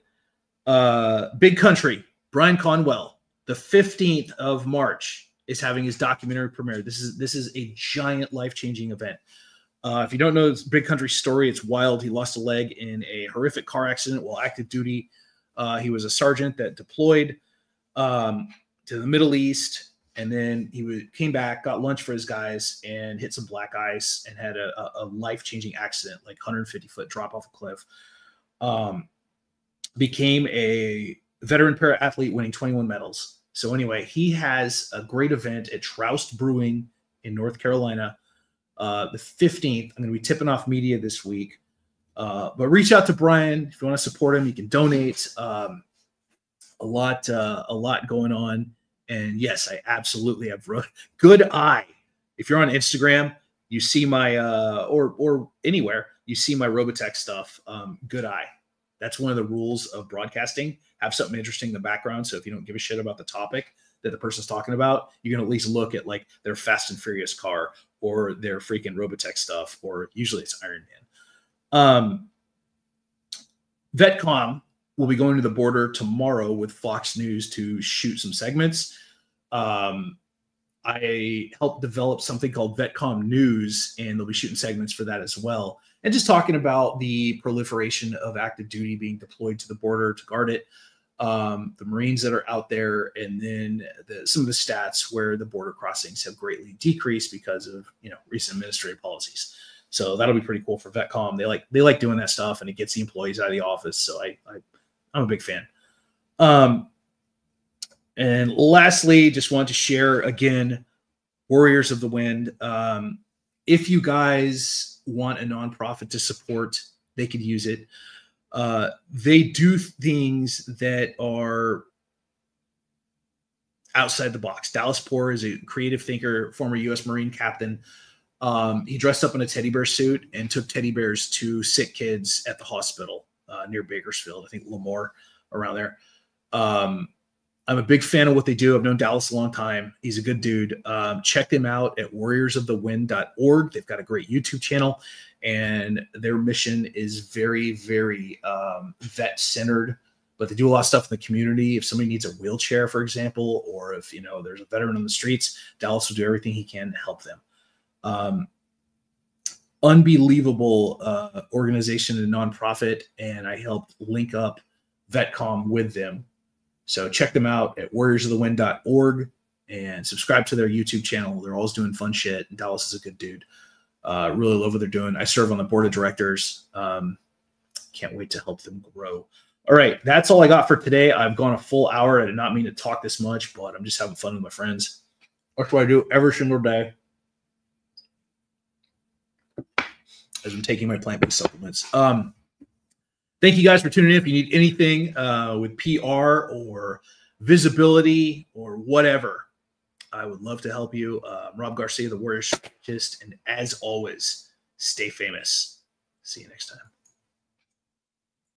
Big Country, Brian Conwell, the 15th of March is having his documentary premiere. This is a giant life-changing event. If you don't know this Big Country story, it's wild. He lost a leg in a horrific car accident while active duty. He was a sergeant that deployed to the Middle East, and then he came back, got lunch for his guys, and hit some black ice and had a life-changing accident, like 150-foot drop off a cliff. Became a veteran para-athlete, winning 21 medals. So anyway, he has a great event at Troust Brewing in North Carolina. The 15th, I'm going to be tipping off media this week. But reach out to Brian if you want to support him. You can donate. A lot going on. And yes, I absolutely have good eye. If you're on Instagram, you see my or anywhere, you see my Robotech stuff. Good eye. That's one of the rules of broadcasting. Have something interesting in the background. So if you don't give a shit about the topic that the person's talking about, you can at least look at like their Fast and Furious car or their freaking Robotech stuff, or usually it's Iron Man. VetCom will be going to the border tomorrow with Fox News to shoot some segments. I helped develop something called VetCom News, and they'll be shooting segments for that as well. And just talking about the proliferation of active duty being deployed to the border to guard it, the Marines that are out there, and then some of the stats where the border crossings have greatly decreased because of recent administrative policies. So that'll be pretty cool for VetCom. They like doing that stuff, and it gets the employees out of the office. So I'm a big fan. And lastly, just want to share again, Warriors of the Wind. If you guys want a nonprofit to support, they could use it. They do things that are outside the box. Dallas Poor is a creative thinker, former U.S. Marine captain. He dressed up in a teddy bear suit and took teddy bears to sick kids at the hospital near Bakersfield. I think Lemoore, around there. I'm a big fan of what they do. I've known Dallas a long time. He's a good dude. Check them out at warriorsofthewind.org. They've got a great YouTube channel, and their mission is very, very vet-centered. But they do a lot of stuff in the community. If somebody needs a wheelchair, for example, or if there's a veteran on the streets, Dallas will do everything he can to help them. Unbelievable organization and nonprofit, and I helped link up VetCom with them. So check them out at warriorsofthewind.org and subscribe to their YouTube channel. They're always doing fun shit. Dallas is a good dude. Really love what they're doing. I serve on the board of directors. Can't wait to help them grow. All right, that's all I got for today. I've gone a full hour. I did not mean to talk this much, but I'm just having fun with my friends. That's what I do every single day as I'm taking my plant-based supplements. Thank you guys for tuning in. If you need anything with PR or visibility or whatever, I would love to help you. Rob Garcia, the Warrior Strategist. And as always, stay famous. See you next time.